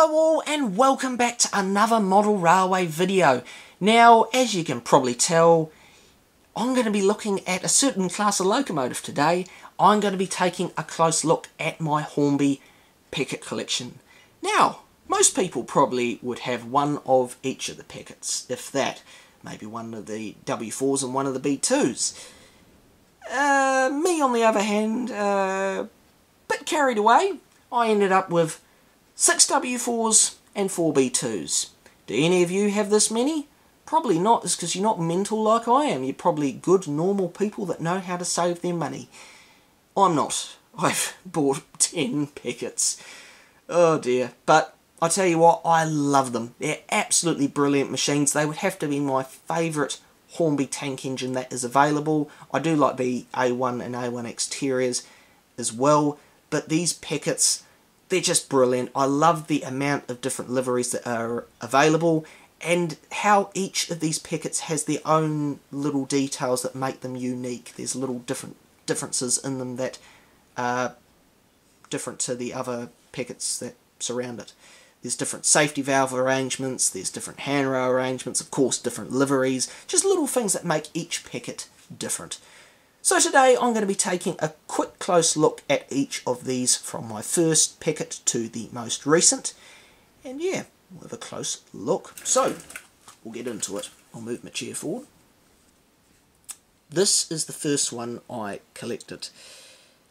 Hello all and welcome back to another model railway video. Now, as you can probably tell, I'm going to be looking at a certain class of locomotive today. I'm going to be taking a close look at my Hornby Peckett collection. Now, most people probably would have one of each of the Pecketts, if that. Maybe one of the W4s and one of the B2s. Me, on the other hand, bit carried away. I ended up with 6 W4s and 4 B2s. Do any of you have this many? Probably not. It's because you're not mental like I am. You're probably good, normal people that know how to save their money. I'm not. I've bought 10 Pecketts. Oh dear. But I tell you what, I love them. They're absolutely brilliant machines. They would have to be my favourite Hornby tank engine that is available. I do like the A1 and A1 exteriors as well. But these Pecketts, they're just brilliant. I love the amount of different liveries that are available and how each of these Pecketts has their own little details that make them unique. There's little differences in them that are different to the other Pecketts that surround it. There's different safety valve arrangements, there's different handrail arrangements, of course different liveries, just little things that make each Peckett different. So today I'm going to be taking a quick close look at each of these from my first Peckett to the most recent. And yeah, we'll have a close look. So, we'll get into it. I'll move my chair forward. This is the first one I collected.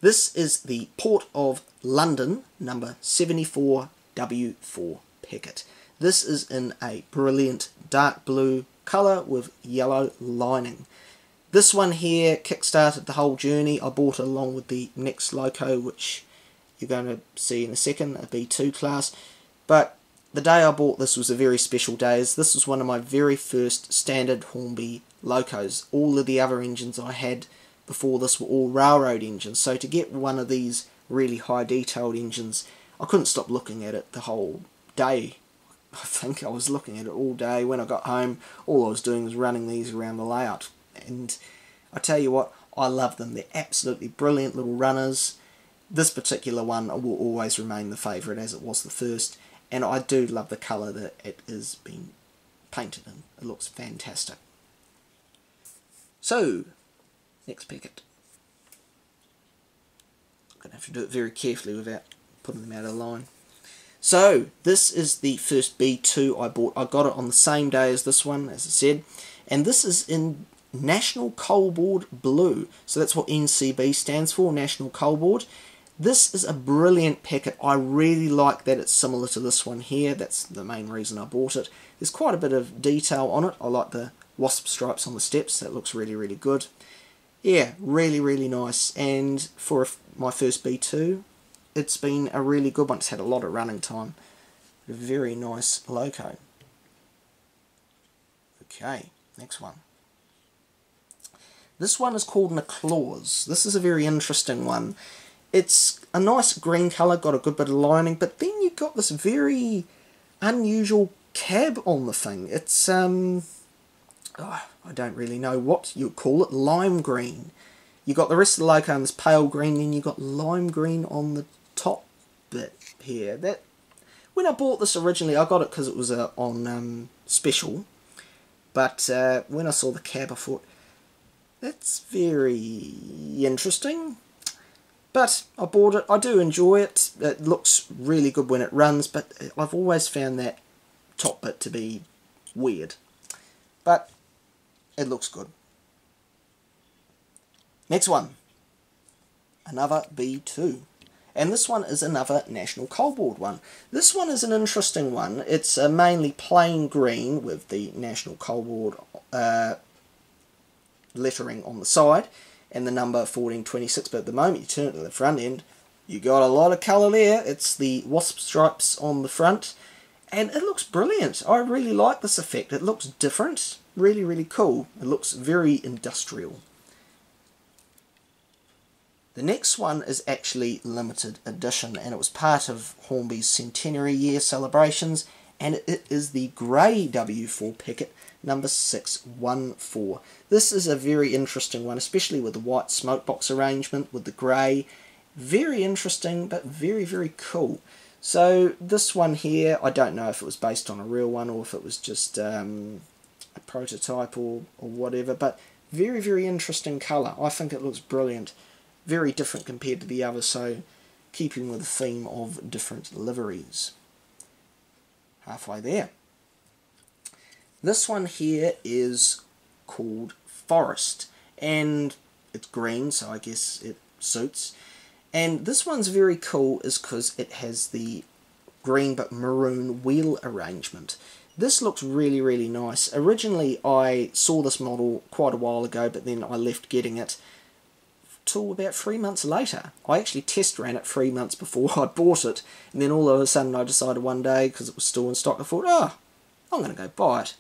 This is the Port of London number 74 W4 Peckett. This is in a brilliant dark blue colour with yellow lining. This one here kick-started the whole journey. I bought it along with the next loco, which you're going to see in a second, a B2 class. But the day I bought this was a very special day, as this was one of my very first standard Hornby locos. All of the other engines I had before this were all railroad engines, so to get one of these really high detailed engines, I couldn't stop looking at it the whole day. I think I was looking at it all day. When I got home, all I was doing was running these around the layout. And I tell you what, I love them. They're absolutely brilliant little runners. This particular one will always remain the favourite, as it was the first. And I do love the colour that it is being painted in. It looks fantastic. So, next Peckett. I'm going to have to do it very carefully without putting them out of line. So, this is the first B2 I bought. I got it on the same day as this one, as I said. And this is in National Coalboard Blue. So that's what NCB stands for, National Coalboard. This is a brilliant Peckett. I really like that it's similar to this one here. That's the main reason I bought it. There's quite a bit of detail on it. I like the wasp stripes on the steps. That looks really, really good. Yeah, really, really nice. And for my first B2, it's been a really good one. It's had a lot of running time. A very nice loco. Okay, next one. This one is called an Claws. This is a very interesting one. It's a nice green colour, got a good bit of lining, but then you've got this very unusual cab on the thing. It's, I don't really know what you'd call it, lime green. You got the rest of the loco in this pale green, then you got lime green on the top bit here. That, when I bought this originally, I got it because it was on special, but when I saw the cab I thought, that's very interesting. But I bought it. I do enjoy it. It looks really good when it runs, but I've always found that top bit to be weird. But it looks good. Next one. Another B2. And this one is another National Coalboard one. This one is an interesting one. It's mainly plain green with the National Coalboard lettering on the side and the number 1426, but at the moment you turn it to the front end, you got a lot of colour there. It's the wasp stripes on the front and it looks brilliant. I really like this effect. It looks different, really, really cool. It looks very industrial. The next one is actually limited edition and it was part of Hornby's centenary year celebrations, and it is the grey W4 Peckett number 614. This is a very interesting one, especially with the white smoke box arrangement with the grey. Very interesting, but very, very cool. So this one here, I don't know if it was based on a real one or if it was just a prototype or whatever, but very, very interesting colour. I think it looks brilliant. Very different compared to the others, so keeping with the theme of different liveries. Halfway there. This one here is called Forest, and it's green, so I guess it suits. And this one's very cool is because it has the green but maroon wheel arrangement. This looks really, really nice. Originally I saw this model quite a while ago, but then I left getting it till about 3 months later. I actually test ran it 3 months before I bought it, and then all of a sudden I decided one day, because it was still in stock, I thought, oh, I'm going to go buy it.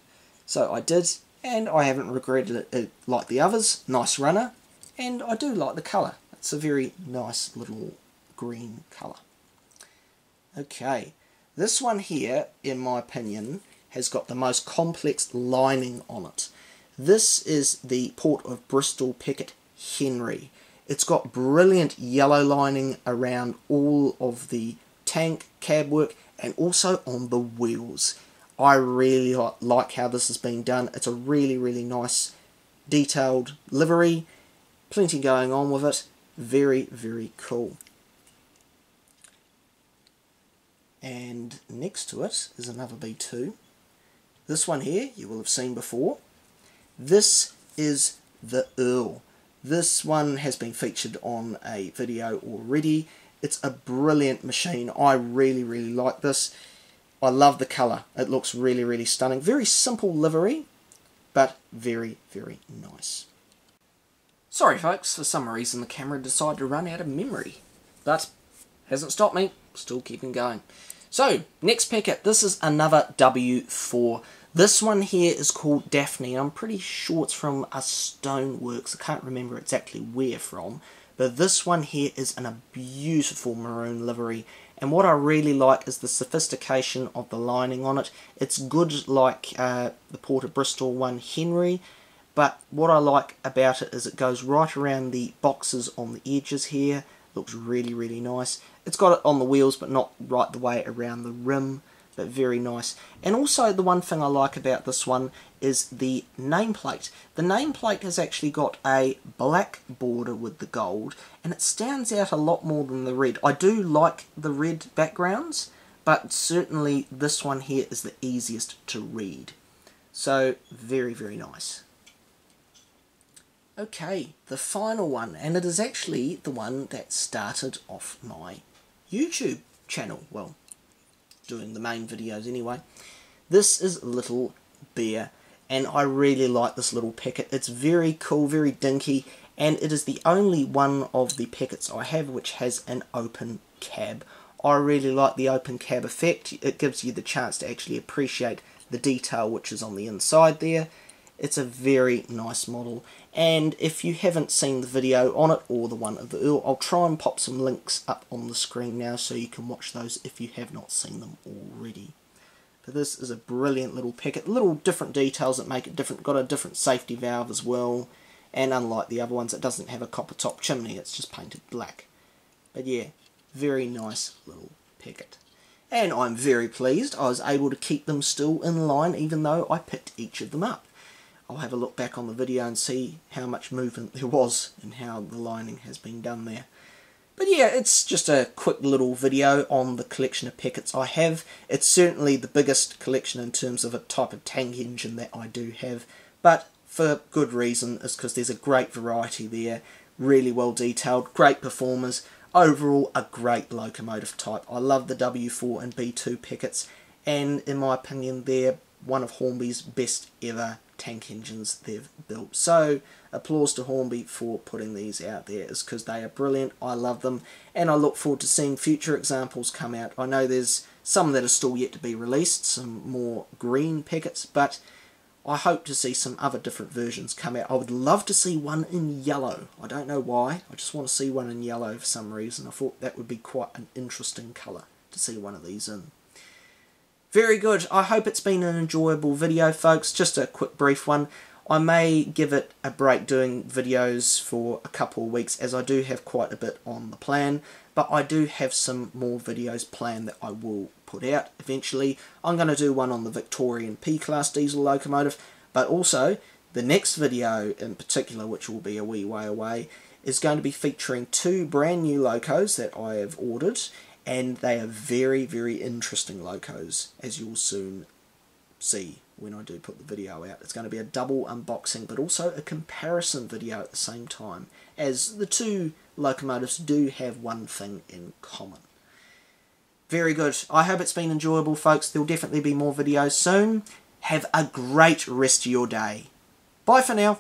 So I did, and I haven't regretted it like the others. Nice runner, and I do like the colour. It's a very nice little green colour. Okay, this one here, in my opinion, has got the most complex lining on it. This is the Port of Bristol Peckett Henry. It's got brilliant yellow lining around all of the tank, cab work, and also on the wheels. I really like how this has been done. It's a really, really nice detailed livery. Plenty going on with it. Very, very cool. And next to it is another B2. This one here you will have seen before. This is the Earl. This one has been featured on a video already. It's a brilliant machine. I really, really like this. I love the colour. It looks really, really stunning. Very simple livery, but very, very nice. Sorry folks, for some reason the camera decided to run out of memory, but hasn't stopped me, still keeping going. So, next Peckett, this is another W4. This one here is called Daphne. I'm pretty sure it's from a Stoneworks. I can't remember exactly where from, but this one here is in a beautiful maroon livery. And what I really like is the sophistication of the lining on it. It's good like the Port of Bristol one, Henry, but what I like about it is it goes right around the boxes on the edges here. Looks really, really nice. It's got it on the wheels, but not right the way around the rim, but very nice. And also the one thing I like about this one is the nameplate. The nameplate has actually got a black border with the gold, and it stands out a lot more than the red. I do like the red backgrounds, but certainly this one here is the easiest to read. So very, very nice. Okay, the final one, and it is actually the one that started off my YouTube channel. Well, doing the main videos anyway. This is Little Bear, and I really like this little Peckett. It's very cool, very dinky, and it is the only one of the Pecketts I have which has an open cab. I really like the open cab effect. It gives you the chance to actually appreciate the detail which is on the inside there. It's a very nice model, and if you haven't seen the video on it or the one of the Earl, I'll try and pop some links up on the screen now so you can watch those if you have not seen them already. But this is a brilliant little Peckett. Little different details that make it different. Got a different safety valve as well, and unlike the other ones, it doesn't have a copper top chimney, it's just painted black. But yeah, very nice little Peckett. And I'm very pleased I was able to keep them still in line even though I picked each of them up. I'll have a look back on the video and see how much movement there was and how the lining has been done there. But yeah, it's just a quick little video on the collection of Pecketts I have. It's certainly the biggest collection in terms of a type of tank engine that I do have, but for good reason, is because there's a great variety there, really well detailed, great performers, overall a great locomotive type. I love the W4 and B2 Pecketts, and in my opinion they're one of Hornby's best ever tank engines they've built. So applause to Hornby for putting these out there, is because they are brilliant. I love them, and I look forward to seeing future examples come out. I know there's some that are still yet to be released, some more green Pecketts, but I hope to see some other different versions come out. I would love to see one in yellow. I don't know why, I just want to see one in yellow for some reason. I thought that would be quite an interesting colour to see one of these in. Very good. I hope it's been an enjoyable video, folks. Just a quick brief one. I may give it a break doing videos for a couple of weeks, as I do have quite a bit on the plan, but I do have some more videos planned that I will put out eventually. I'm going to do one on the Victorian P-Class diesel locomotive, but also the next video in particular, which will be a wee way away, is going to be featuring 2 brand new locos that I have ordered, and they are very, very interesting locos, as you'll soon see when I do put the video out. It's going to be a double unboxing, but also a comparison video at the same time, as the 2 locomotives do have one thing in common. Very good. I hope it's been enjoyable, folks. There'll definitely be more videos soon. Have a great rest of your day. Bye for now.